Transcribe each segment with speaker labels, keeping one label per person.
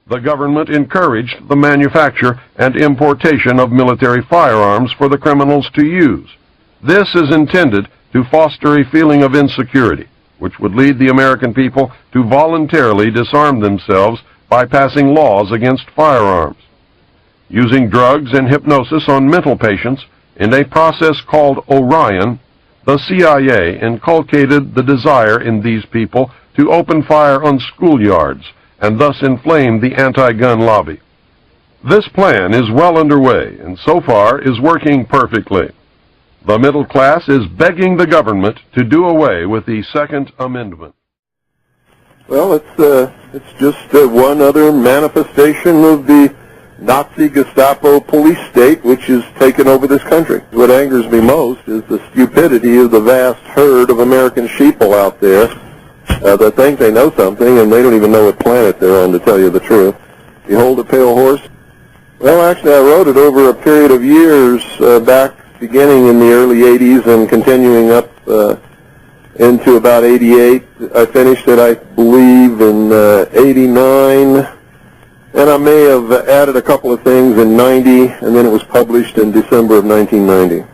Speaker 1: The government encouraged the manufacture and importation of military firearms for the criminals to use. This is intended to foster a feeling of insecurity, which would lead the American people to voluntarily disarm themselves by passing laws against firearms. Using drugs and hypnosis on mental patients in a process called Orion, the CIA inculcated the desire in these people to open fire on schoolyards and thus inflame the anti-gun lobby. This plan is well underway and so far is working perfectly. The middle class is begging the government to do away with the Second Amendment.
Speaker 2: Well, it's just one other manifestation of the Nazi Gestapo police state which has taken over this country. What angers me most is the stupidity of the vast herd of American sheeple out there that think they know something and they don't even know what planet they're on, to tell you the truth. Behold a pale horse. Well, actually, I wrote it over a period of years back beginning in the early 80s and continuing up into about 88. I finished it, I believe, in 89. And I may have added a couple of things in 90, and then it was published in December of 1990.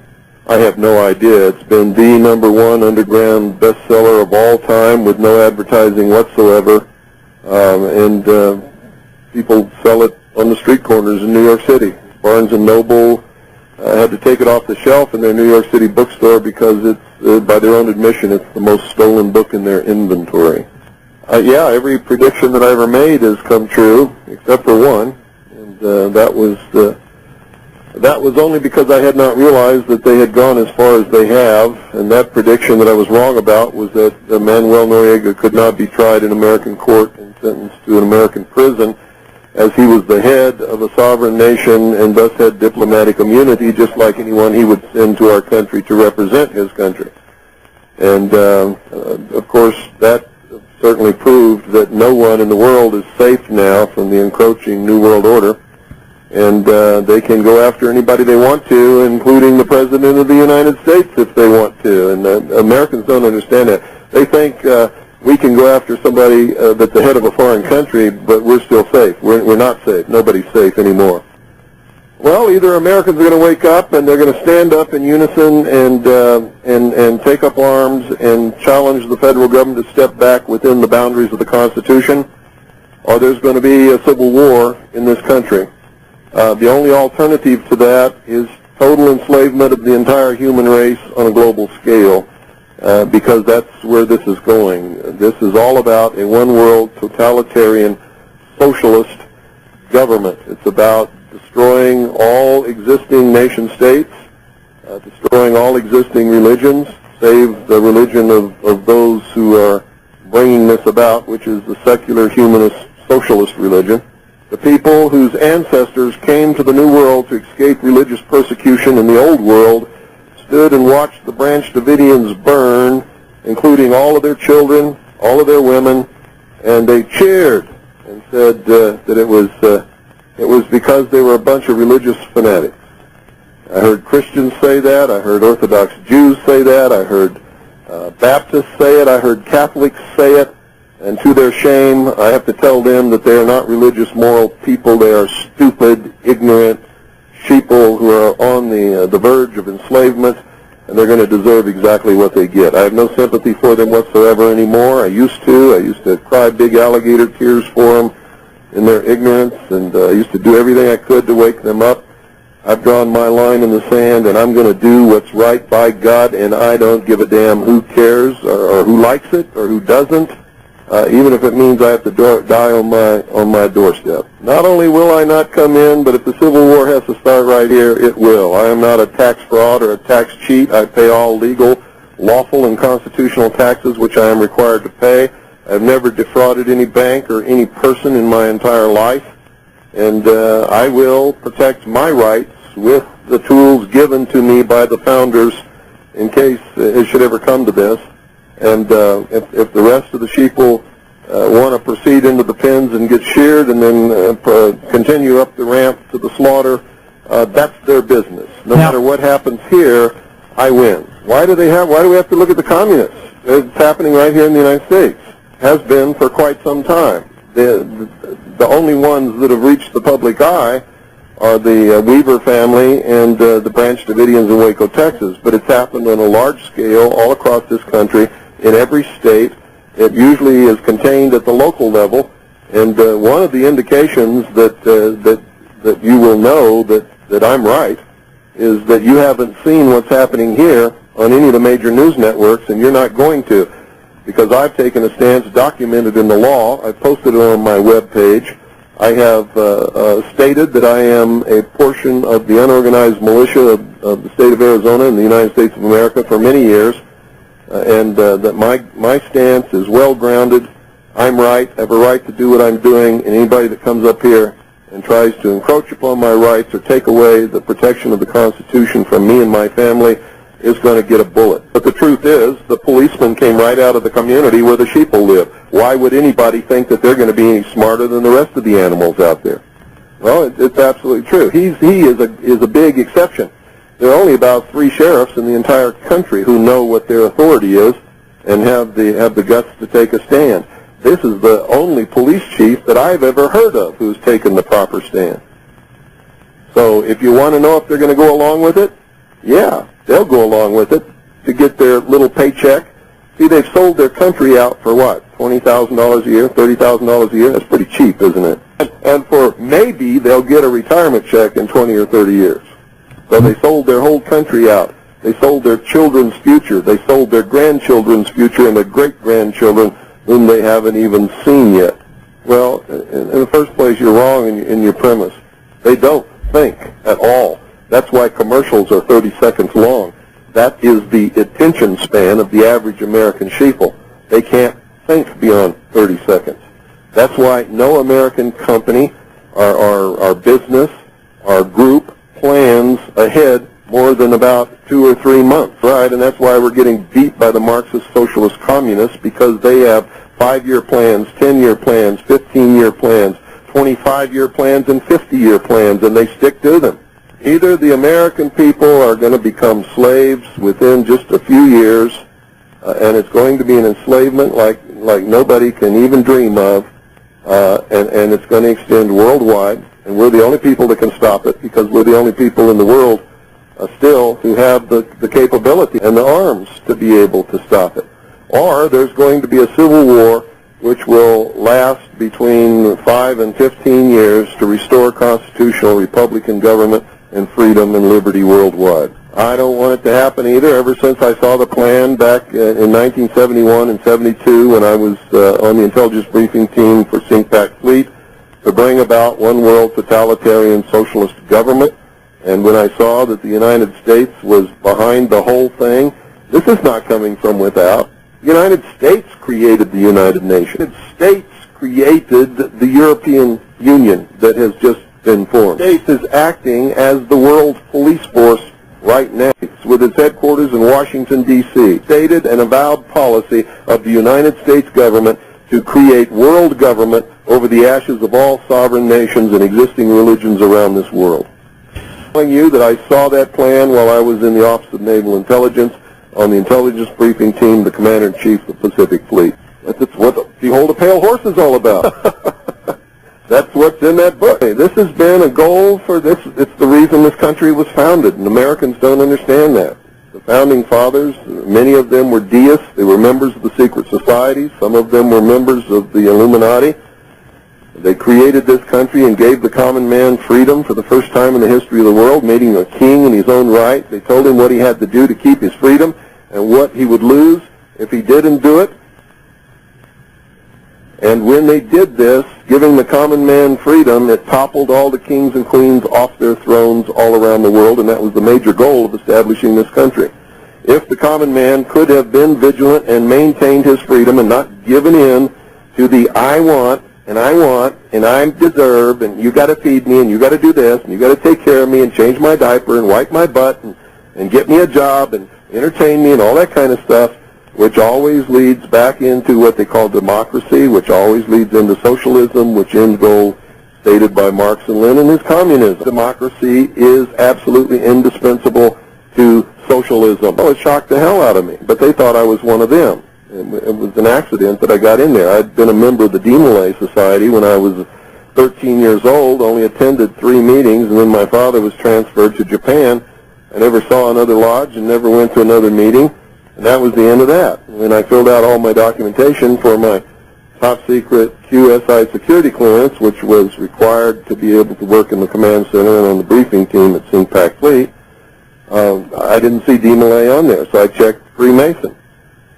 Speaker 2: I have no idea. It's been the #1 underground bestseller of all time with no advertising whatsoever. And people sell it on the street corners in New York City. Barnes & Noble had to take it off the shelf in their New York City bookstore because it's, by their own admission, it's the most stolen book in their inventory. Yeah, every prediction that I ever made has come true, except for one, and that was only because I had not realized that they had gone as far as they have, and that prediction that I was wrong about was that Manuel Noriega could not be tried in American court and sentenced to an American prison, as he was the head of a sovereign nation and thus had diplomatic immunity, just like anyone he would send to our country to represent his country. And, of course, that certainly proved that no one in the world is safe now from the encroaching New World Order, and they can go after anybody they want to, including the President of the United States if they want to, and Americans don't understand that. They think we can go after somebody that's the head of a foreign country, but we're still safe. We're not safe. Nobody's safe anymore. Well, either Americans are going to wake up and they're going to stand up in unison and take up arms and challenge the federal government to step back within the boundaries of the Constitution, or there's going to be a civil war in this country. The only alternative to that is total enslavement of the entire human race on a global scale, because that's where this is going. This is all about a one-world totalitarian socialist government. It's about destroying all existing nation states, destroying all existing religions, save the religion of those who are bringing this about, which is the secular humanist socialist religion. The people whose ancestors came to the New World to escape religious persecution in the Old World stood and watched the Branch Davidians burn, including all of their children, all of their women, and they cheered and said that it was because they were a bunch of religious fanatics. I heard Christians say that. I heard Orthodox Jews say that. I heard Baptists say it. I heard Catholics say it. And to their shame, I have to tell them that they are not religious, moral people. They are stupid, ignorant sheeple who are on the verge of enslavement, and they're going to deserve exactly what they get. I have no sympathy for them whatsoever anymore. I used to cry big alligator tears for them in their ignorance, and I used to do everything I could to wake them up. I've drawn my line in the sand, and I'm going to do what's right by God, and I don't give a damn who cares or who likes it or who doesn't, even if it means I have to die on my doorstep. Not only will I not come in, but if the Civil War has to start right here, it will. I am not a tax fraud or a tax cheat. I pay all legal, lawful, and constitutional taxes which I am required to pay. I've never defrauded any bank or any person in my entire life, and I will protect my rights with the tools given to me by the founders in case it should ever come to this. And if the rest of the sheeple want to proceed into the pens and get sheared and then continue up the ramp to the slaughter, that's their business. No matter what happens here, I win. Why do we have to look at the communists? It's happening right here in the United States. Has been for quite some time. the only ones that have reached the public eye are the Weaver family and the Branch Davidians in Waco, Texas. But it's happened on a large scale all across this country, in every state. It usually is contained at the local level. And one of the indications that you will know that I'm right is that you haven't seen what's happening here on any of the major news networks, and you're not going to, because I've taken a stance documented in the law. I've posted it on my web page. I have stated that I am a portion of the unorganized militia of the state of Arizona and the United States of America for many years, and that my stance is well-grounded. I'm right. I have a right to do what I'm doing, and anybody that comes up here and tries to encroach upon my rights or take away the protection of the Constitution from me and my family is going to get a bullet. But the truth is, the policeman came right out of the community where the sheeple live. Why would anybody think that they're going to be any smarter than the rest of the animals out there? Well, it's absolutely true. He is a big exception. There are only about 3 sheriffs in the entire country who know what their authority is and have the guts to take a stand. This is the only police chief that I've ever heard of who's taken the proper stand. So if you want to know if they're going to go along with it, yeah, they'll go along with it to get their little paycheck. See, they've sold their country out for what, $20,000 a year, $30,000 a year? That's pretty cheap, isn't it? And for maybe they'll get a retirement check in 20 or 30 years. So they sold their whole country out. They sold their children's future. They sold their grandchildren's future and their great-grandchildren whom they haven't even seen yet. Well, in the first place, you're wrong in your premise. They don't think at all. That's why commercials are 30 seconds long. That is the attention span of the average American sheeple. They can't think beyond 30 seconds. That's why no American company, our business, our group plans ahead more than about 2 or 3 months, right? And that's why we're getting beat by the Marxist socialist communists, because they have 5-year plans, 10-year plans, 15-year plans, 25-year plans, and 50-year plans, and they stick to them. Either the American people are going to become slaves within just a few years, and it's going to be an enslavement like nobody can even dream of, and it's going to extend worldwide, and we're the only people that can stop it, because we're the only people in the world still who have the capability and the arms to be able to stop it. Or there's going to be a civil war which will last between 5 and 15 years to restore constitutional Republican government and freedom and liberty worldwide. I don't want it to happen either. Ever since I saw the plan back in 1971 and 72 when I was on the intelligence briefing team for CINCPAC Fleet to bring about one world totalitarian socialist government, and when I saw that the United States was behind the whole thing, this is not coming from without. The United States created the United Nations. The United States created the European Union that has just been formed. The States is acting as the world police force right now, with its headquarters in Washington, D.C. Stated and avowed policy of the United States government to create world government over the ashes of all sovereign nations and existing religions around this world. I'm telling you that I saw that plan while I was in the Office of Naval Intelligence on the intelligence briefing team, the Commander-in-Chief of the Pacific Fleet. That's what Behold a Pale Horse is all about. That's what's in that book. This has been a goal for this. It's the reason this country was founded, and Americans don't understand that. The founding fathers, many of them were deists. They were members of the secret societies. Some of them were members of the Illuminati. They created this country and gave the common man freedom for the first time in the history of the world, made him a king in his own right. They told him what he had to do to keep his freedom and what he would lose if he didn't do it. And when they did this, giving the common man freedom, it toppled all the kings and queens off their thrones all around the world, and that was the major goal of establishing this country. If the common man could have been vigilant and maintained his freedom and not given in to the I want, and I deserve, and you got to feed me, and you got to do this, and you got to take care of me, and change my diaper, and wipe my butt, and get me a job, and entertain me, and all that kind of stuff, which always leads back into what they call democracy, which always leads into socialism, which end goal stated by Marx and Lenin is communism. Democracy is absolutely indispensable to socialism. Oh, it shocked the hell out of me, but they thought I was one of them. It was an accident that I got in there. I'd been a member of the Demolay Society when I was 13 years old, only attended 3 meetings, and then my father was transferred to Japan. I never saw another lodge and never went to another meeting, and that was the end of that. When I filled out all my documentation for my top secret QSI security clearance, which was required to be able to work in the command center and on the briefing team at CINPAC Fleet, I didn't see DMLA on there, so I checked Freemason.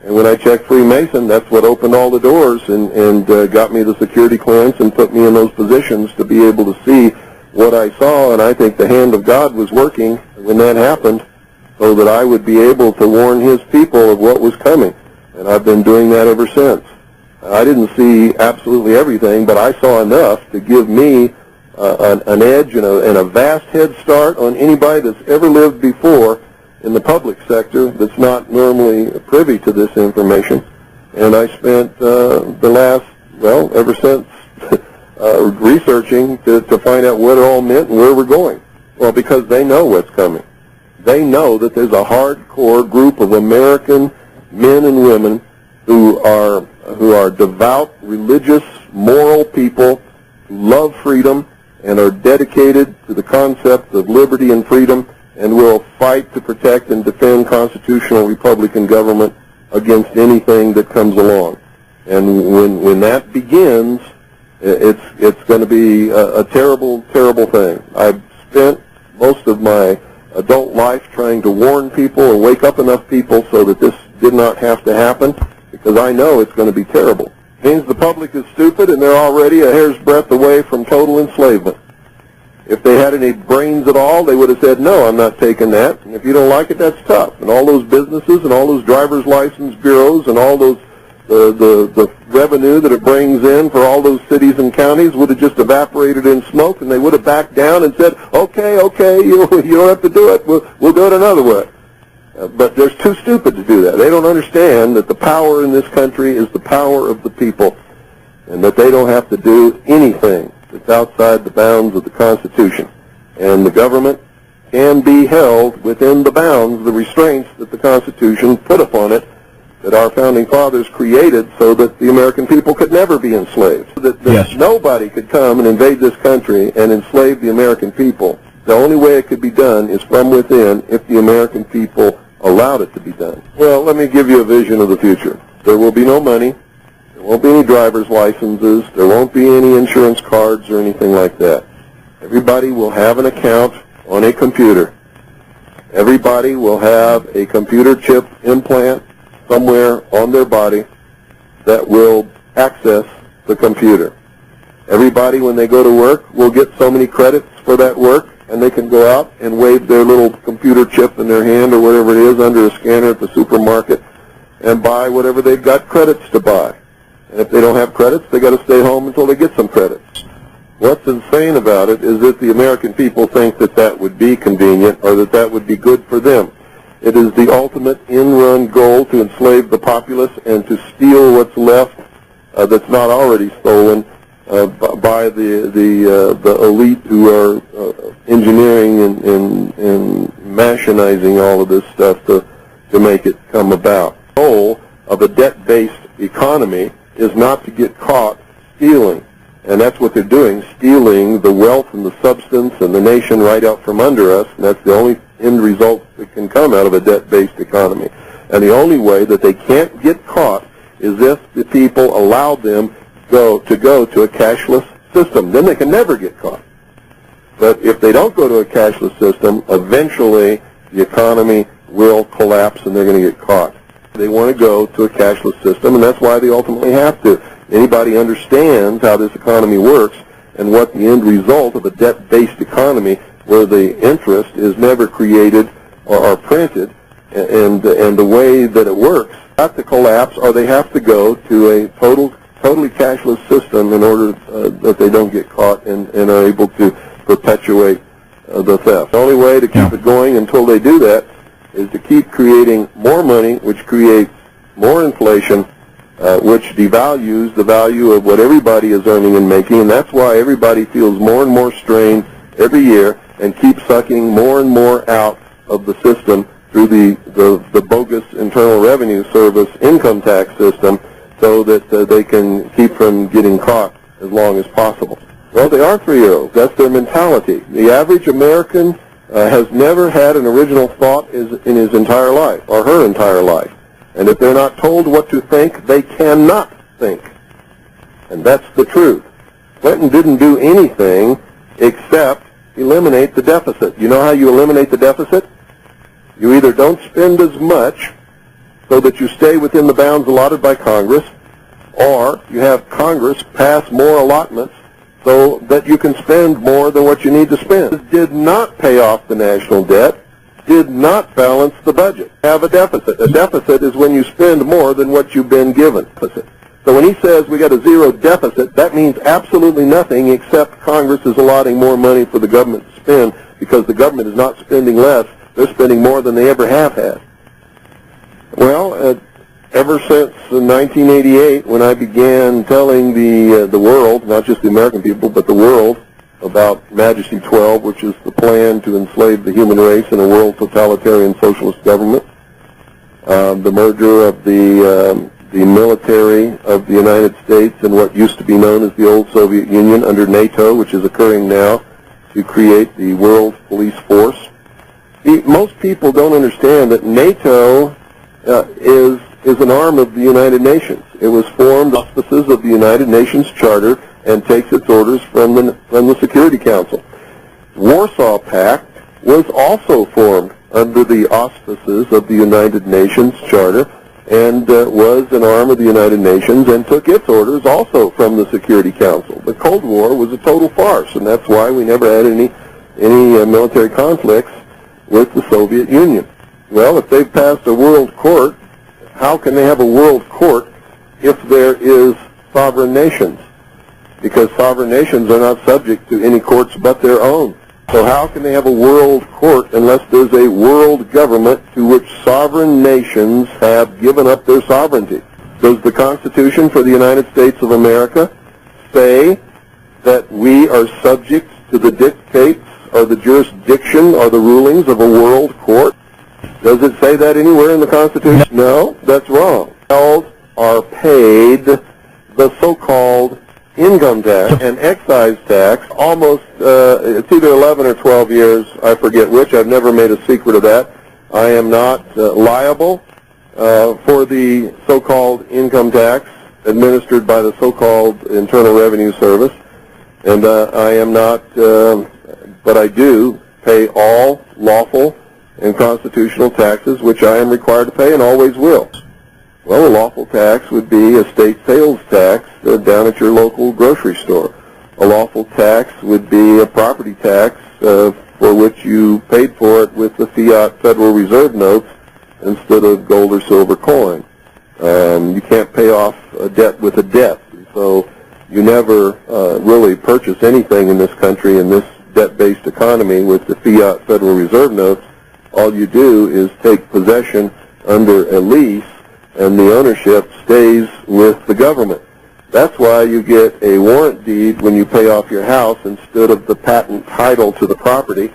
Speaker 2: And when I checked Freemason, that's what opened all the doors and got me the security clearance and put me in those positions to be able to see what I saw. And I think the hand of God was working when that happened so that I would be able to warn his people of what was coming. And I've been doing that ever since. I didn't see absolutely everything, but I saw enough to give me an edge and a vast head start on anybody that's ever lived before in the public sector that's not normally privy to this information. And I spent the last, well, ever since, researching to find out what it all meant and where we're going. Well, because they know what's coming. They know that there's a hardcore group of American men and women who are devout, religious, moral people who love freedom and are dedicated to the concept of liberty and freedom and will fight to protect and defend constitutional Republican government against anything that comes along. And when that begins, it's going to be a terrible, terrible thing. I've spent most of my adult life trying to warn people and wake up enough people so that this did not have to happen, because I know it's going to be terrible. It means the public is stupid and they're already a hair's breadth away from total enslavement. If they had any brains at all, they would have said, no, I'm not taking that. And if you don't like it, that's tough. And all those businesses and all those driver's license bureaus and all those the revenue that it brings in for all those cities and counties would have just evaporated in smoke, and they would have backed down and said, okay, you don't have to do it. We'll do it another way. But they're too stupid to do that. They don't understand that the power in this country is the power of the people, and that they don't have to do anything that's outside the bounds of the Constitution. And the government can be held within the bounds, the restraints that the Constitution put upon it, that our founding fathers created so that the American people could never be enslaved. That
Speaker 3: Yes.
Speaker 2: Nobody could come and invade this country and enslave the American people. The only way it could be done is from within if the American people allowed it to be done. Well, let me give you a vision of the future. There will be no money. There won't be any driver's licenses. There won't be any insurance cards or anything like that. Everybody will have an account on a computer. Everybody will have a computer chip implant somewhere on their body that will access the computer. Everybody, when they go to work, will get so many credits for that work, and they can go out and wave their little computer chip in their hand or whatever it is under a scanner at the supermarket and buy whatever they've got credits to buy. And if they don't have credits, they got to stay home until they get some credits. What's insane about it is that the American people think that that would be convenient or that that would be good for them. It is the ultimate in-run goal to enslave the populace and to steal what's left that's not already stolen by the elite who are engineering and machinizing all of this stuff to make it come about. The goal of a debt-based economy is not to get caught stealing. And that's what they're doing, stealing the wealth and the substance and the nation right out from under us. And that's the only end result that can come out of a debt-based economy. And the only way that they can't get caught is if the people allow them to go to a cashless system. Then they can never get caught. But if they don't go to a cashless system, eventually the economy will collapse and they're going to get caught. They want to go to a cashless system, and that's why they ultimately have to. Anybody understands how this economy works and what the end result of a debt-based economy where the interest is never created or printed, and the way that it works, have to collapse, or they have to go to a totally cashless system in order that they don't get caught and are able to perpetuate the theft. The only way to keep it going until they do that is to keep creating more money, which creates more inflation, which devalues the value of what everybody is earning and making, and that's why everybody feels more and more strain every year and keeps sucking more and more out of the system through the bogus Internal Revenue Service income tax system so that they can keep from getting caught as long as possible. Well, they are 3-year-olds. That's their mentality. The average American has never had an original thought in his entire life, or her entire life. And if they're not told what to think, they cannot think. And that's the truth. Clinton didn't do anything except eliminate the deficit. You know how you eliminate the deficit? You either don't spend as much so that you stay within the bounds allotted by Congress, or you have Congress pass more allotments so that you can spend more than what you need to spend. It did not pay off the national debt, did not balance the budget. Have a deficit. A deficit is when you spend more than what you've been given. So when he says we got a zero deficit, that means absolutely nothing except Congress is allotting more money for the government to spend because the government is not spending less. They're spending more than they ever have had. Well, ever since 1988, when I began telling the world, not just the American people, but the world, about Majesty 12, which is the plan to enslave the human race in a world totalitarian socialist government, the merger of the military of the United States and what used to be known as the old Soviet Union under NATO, which is occurring now, to create the World Police Force. Most people don't understand that NATO is an arm of the United Nations. It was formed auspices of the United Nations Charter and takes its orders from the Security Council. Warsaw Pact was also formed under the auspices of the United Nations Charter and was an arm of the United Nations and took its orders also from the Security Council. The Cold War was a total farce, and that's why we never had any military conflicts with the Soviet Union. Well, if they've passed a world court, how can they have a world court if there is sovereign nations? Because sovereign nations are not subject to any courts but their own. So how can they have a world court unless there's a world government to which sovereign nations have given up their sovereignty? Does the Constitution for the United States of America say that we are subject to the dictates or the jurisdiction or the rulings of a world court? Does it say that anywhere in the Constitution? No, that's wrong. Are paid the so-called income tax and excise tax almost, it's either 11 or 12 years, I forget which. I've never made a secret of that. I am not liable for the so-called income tax administered by the so-called Internal Revenue Service, and I am not, but I do pay all lawful and constitutional taxes, which I am required to pay and always will. Well, a lawful tax would be a state sales tax down at your local grocery store. A lawful tax would be a property tax for which you paid for it with the fiat Federal Reserve notes instead of gold or silver coin. You can't pay off a debt with a debt. So you never really purchase anything in this country in this debt-based economy with the fiat Federal Reserve notes. All you do is take possession under a lease, and the ownership stays with the government. That's why you get a warrant deed when you pay off your house instead of the patent title to the property,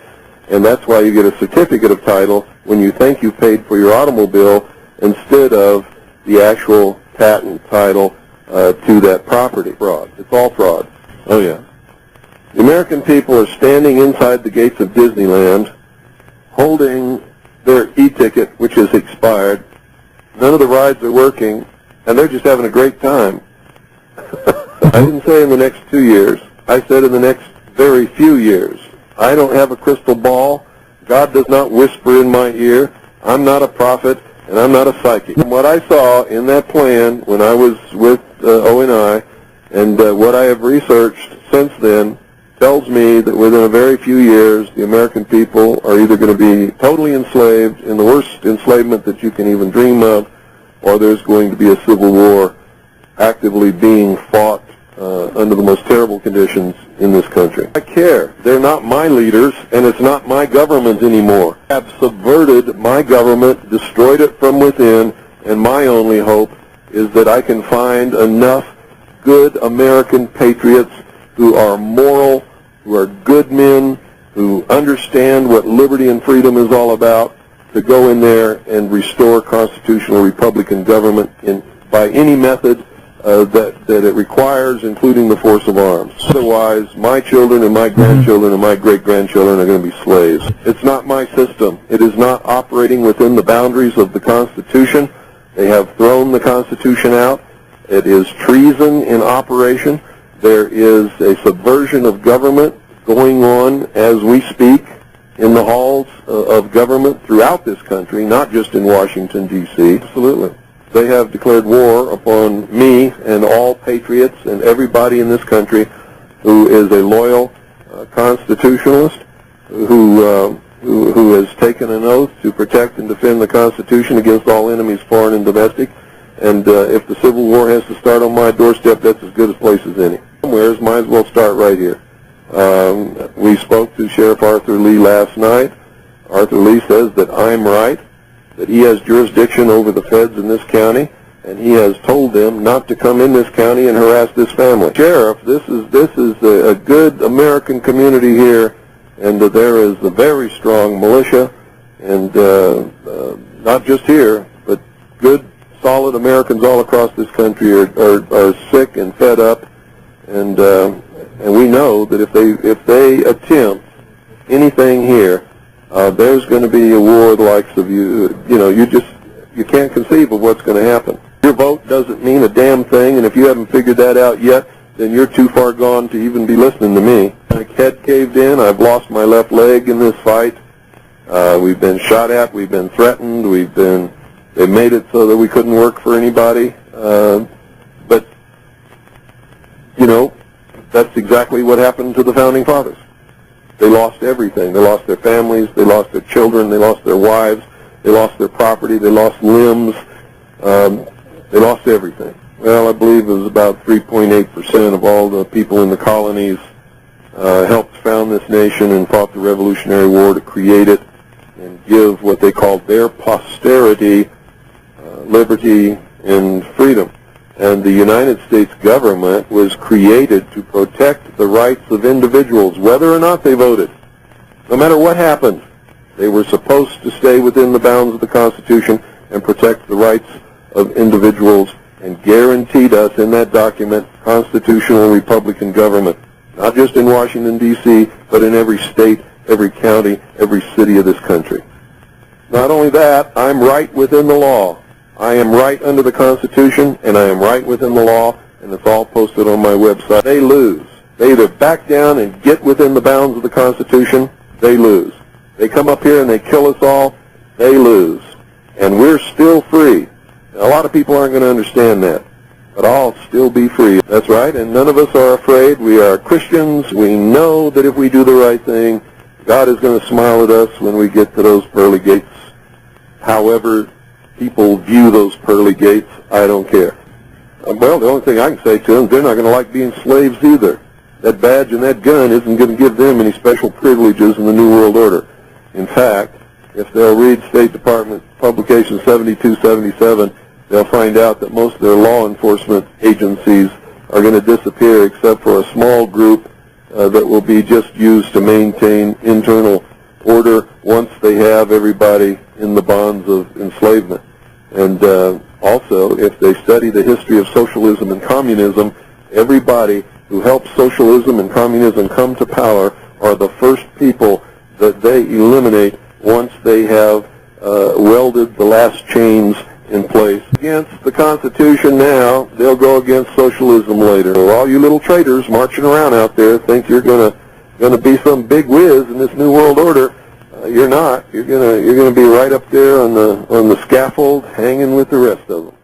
Speaker 2: and that's why you get a certificate of title when you think you paid for your automobile instead of the actual patent title to that property. Fraud. It's all fraud. Oh, yeah. The American people are standing inside the gates of Disneyland holding their e-ticket, which is expired. None of the rides are working, and they're just having a great time. I didn't say in the next 2 years. I said in the next very few years. I don't have a crystal ball. God does not whisper in my ear. I'm not a prophet, and I'm not a psychic. From what I saw in that plan when I was with ONI, and what I have researched since then, tells me that within a very few years, the American people are either going to be totally enslaved in the worst enslavement that you can even dream of, or there's going to be a civil war actively being fought under the most terrible conditions in this country. I care. They're not my leaders, and it's not my government anymore. They have subverted my government, destroyed it from within, and my only hope is that I can find enough good American patriots who are moral, who are good men, who understand what liberty and freedom is all about, to go in there and restore constitutional Republican government by any method that it requires, including the force of arms. Otherwise, my children and my grandchildren and my great-grandchildren are going to be slaves. It's not my system. It is not operating within the boundaries of the Constitution. They have thrown the Constitution out. It is treason in operation. There is a subversion of government going on as we speak in the halls of government throughout this country, not just in Washington, D.C. Absolutely. They have declared war upon me and all patriots and everybody in this country who is a loyal constitutionalist, who has taken an oath to protect and defend the Constitution against all enemies, foreign and domestic. And if the Civil War has to start on my doorstep, that's as good a place as any. Somewheres, might as well start right here. We spoke to Sheriff Arthur Lee last night. Arthur Lee says that I'm right, that he has jurisdiction over the feds in this county, and he has told them not to come in this county and harass this family. Sheriff, this is a good American community here, and there is a very strong militia, and not just here, but good, solid Americans all across this country are sick and fed up, and we know that if they attempt anything here, there's going to be a war the likes of you can't conceive of what's going to happen. Your vote doesn't mean a damn thing, and if you haven't figured that out yet, then you're too far gone to even be listening to me. My head caved in. I've lost my left leg in this fight. We've been shot at. We've been threatened. They made it so that we couldn't work for anybody. But, that's exactly what happened to the Founding Fathers. They lost everything. They lost their families. They lost their children. They lost their wives. They lost their property. They lost limbs. They lost everything. Well, I believe it was about 3.8% of all the people in the colonies helped found this nation and fought the Revolutionary War to create it and give what they called their posterity liberty and freedom. And the United States government was created to protect the rights of individuals, whether or not they voted. No matter what happened, they were supposed to stay within the bounds of the Constitution and protect the rights of individuals, and guaranteed us in that document constitutional Republican government, not just in Washington, D.C., but in every state, every county, every city of this country. Not only that, I'm right within the law. I am right under the Constitution, and I am right within the law, and it's all posted on my website. They lose. They either back down and get within the bounds of the Constitution, they lose. They come up here and they kill us all, they lose. And we're still free. Now, a lot of people aren't going to understand that, but I'll still be free. That's right, and none of us are afraid. We are Christians. We know that if we do the right thing, God is going to smile at us when we get to those pearly gates. However people view those pearly gates, I don't care. Well, the only thing I can say to them, they're not going to like being slaves either. That badge and that gun isn't going to give them any special privileges in the New World Order. In fact, if they'll read State Department Publication 7277, they'll find out that most of their law enforcement agencies are going to disappear except for a small group that will be just used to maintain internal order once they have everybody in the bonds of enslavement. And also, if they study the history of socialism and communism, everybody who helped socialism and communism come to power are the first people that they eliminate once they have welded the last chains in place. Against the Constitution now, they'll go against socialism later. So all you little traitors marching around out there think you're going to be some big whiz in this New World Order. You're not. You're gonna be right up there on the scaffold, hanging with the rest of them.